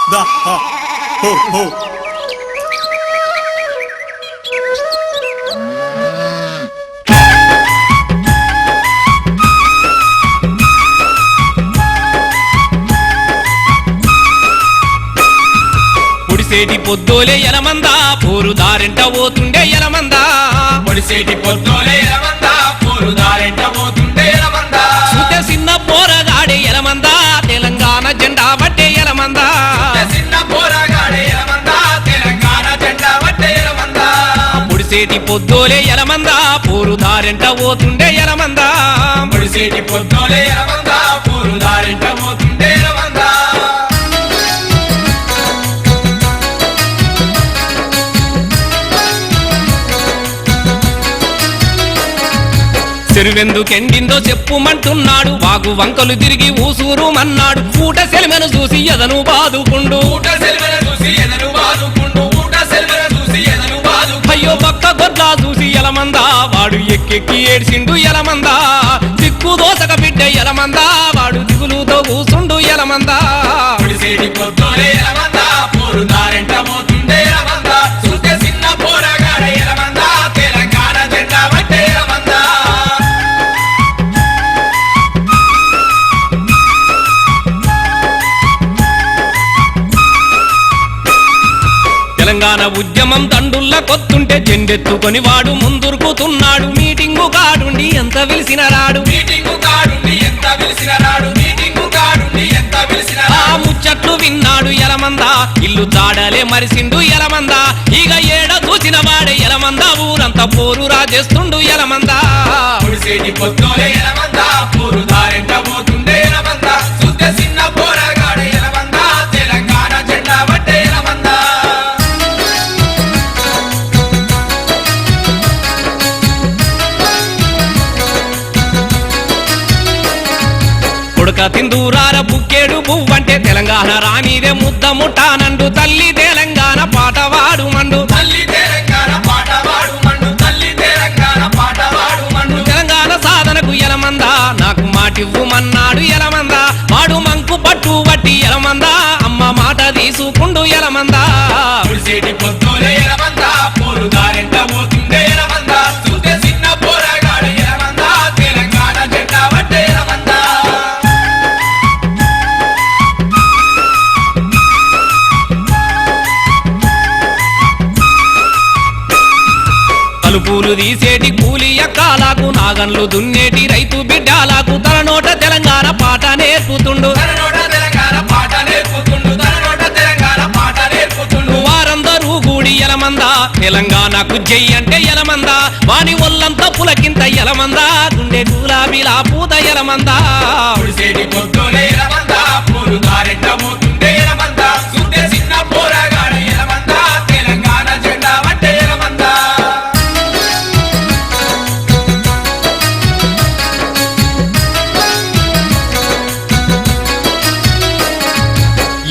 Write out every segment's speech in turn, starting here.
Da, ha, ho, ho. పొడిసేటి పొద్దోలే ఎలమందా పోరు దారెంట పోతుండే ఎలమందా పొడిసేటి పొద్దోలే ఎలమందా పోరు దారెంట పోతుండే ఎలమందా సుతే చిన్న పోరగాడే ఎలమందా తెలంగాణ జెండా బట్టే ఎలమందా చిన్న పోరగాడే ఎలమందా తెలంగాణ జెండా బట్టే ఎలమందా పొడిసేటి పొద్దోలే ఎలమందా పోరు దారెంట పోతుండే ఎలమందా పొడిసేటి పొద్దోలే ఎలమందా పోరు దారెంట పోతుండే ఎలమందా చెరువెందుకెండిందో చెప్పుమంటున్నాడు వాగు వంకలు తిరిగి ఊసూరు మన్నాడు ఊట సెలిమెను చూసి ఎదను బాదుకుండు ఊట సెల్వెను చూసి ఎదను బాదుకుండు ఊట సెల్వెను చూసి ఎదను బాదు అయ్యో పక్క గొడ్లా చూసి ఎలమందా వాడు ఎక్కెక్కి ఏడ్చిండు ఎలమందా దిక్కు దోసక బిడ్డ ఎలమందా వాడు దిగులుతో కూసుండు ఎలమందా పొడిసేటి పొద్దోలే ఎలమందా పోరు దారెంట పోతుండే ఎలమందా చూస్తే చిన్న పోరగాడే ఎలమందా తెలంగాణ జెండా బట్టే ఎలమందా తెలంగాణ ఉద్యమం తండుల్ల కొత్తుంటే జెండెత్తుకొని వాడు ముందురుకుతున్నాడు మీటింగు కాడుండి ఎంత పిలిచిన రాడు మీటింగు కాడుండి ఎంత పిలిచిన రాడు మీటింగు కాడుండి ఎంత పిలిచిన ఆ ముచ్చట్లు విన్నాడు ఎలమందా ఇల్లు దాడలే మరిసిండు ఎలమందా ఇక ఏడ చూసిన వాడే ఎలమందా ఊరంతా పోరు రాజేస్తుండు ఎలమందా పొడిసేటి పొద్దోలే ఎలమందా పోరు దారెంట పోతుండే ఎలమందా చూస్తే చిన్న పోరగాడే ఎలమందా తెలంగాణ జెండా బట్టే ఎలమందా కొడుక తిందూరార బుక్కేడు పువ్వంటే తెలంగాణ రానిదే ముద్ద ముట్టానండు తల్లి తెలంగాణ పాట వాడు మండు తల్లి తెలంగాణ పాట వాడు మండు తల్లి తెలంగాణ పాట వాడు మండు తెలంగాణ సాధనకు ఎలమందా నాకు మాటివ్వుమన్నాడు ఎలమందా వాడు మంకు పట్టు బట్టి ఎలమందా అమ్మ మాట తీసుకుండు ఎలమందా పొడిసేటి పొద్దోలే ఎలమందా పోరు దారెంట పోతుండే ఎలమందా చూస్తే చిన్న పోరగాడే ఎలమందా తెలంగాణ జెండా బట్టే ఎలమందా కలుపులు తీసేటి కూలి ఎక్కాలకు నాగన్లు దున్నేటి రైతు బిడ్డాలకు తలనోట తెలంగాణ పాట నేర్పుతుండు తన నోట తెలంగాణ పాట నేర్పుతుండు తన నోట తెలంగాణ పాట నేర్పుతుండు వారందరూ కూడి ఎలమందా తెలంగాణకు జై అంటే ఎలమందా వాని ఒళ్ళంతా పులకింత ఎలమందా గుండె గులాబీలా పూత ఎలమందా పొడిసేటి పొద్దోలే ఎలమందా పోరు దారెంట పోతుండే ఎలమందా చూస్తే చిన్న పోరగాడే ఎలమందా తెలంగాణ జెండా బట్టే ఎలమందా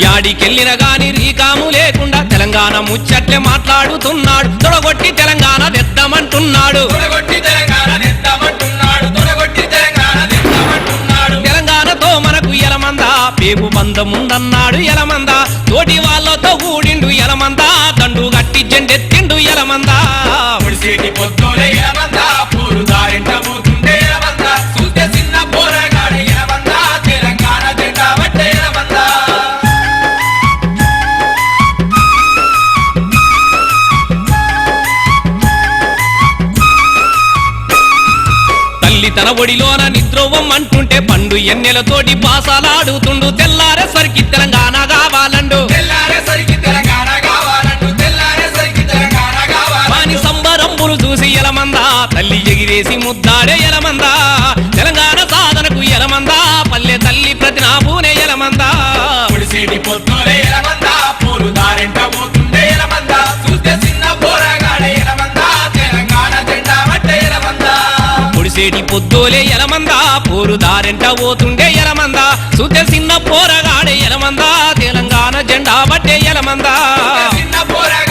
యాడికెళ్ళిన గాని రీకాము లేకుండా తెలంగాణ ముచ్చట్లే మాట్లాడుతున్నాడు తొడగొట్టి తెలంగాణ తెద్దామంటున్నాడు తొడగొట్టి తెలంగాణ నెత్తామంటున్నాడు తొడగొట్టి తెలంగాణ నెత్తామంటున్నాడు తెలంగాణతో మనకు ఎలమందా పేగు బంధముందన్నాడు ఎలమందా తోటి వాళ్ళతో కూడిండు ఎలమందా దండు గట్టి జెండెత్తిండు ఎలమందా పొడిసేటి పొద్దోలే ఎలమందా పోరు దారెంట పోతుండే ఎలమందా చూస్తే చిన్న పోరగాడే ఎలమందా తెలంగాణ జెండా బట్టే ఎలమందా తల్లి తన ఒడిలోన నిద్రోవం అంటుంటే పండు ఎన్నెలతోటి పాసాలాడుతుండు తెల్లారేసరికి తెలంగాణ కావాలండు తెల్లారేసరికి తెలంగాణ కావాలంటూ తెల్లారేసరికి తెలంగాణ కావాలి వాని సంబరంబులు చూసి ఎలమందా తల్లి ఎగిరేసి ముద్దాడే ఎలమందా తెలంగాణ సాధనకు ఎలమందా పల్లె తల్లి ప్రతినాభూనే ఎలమందా పొడిసేటి పొద్దోలే ఎలమందా పోరు దారెంట పోతుండే ఎలమందా చూస్తే చిన్న పోరగాడే ఎలమందా తెలంగాణ జెండా బట్టే ఎలమందా పొడిసేటి పొద్దోలే ఎలమందా పోరు దారెంట పోతుండే ఎలమందా సుద్దె చిన్న పోరగాడే ఎలమందా తెలంగాణ జెండా బట్టే ఎలమందా చిన్న పోరగాడే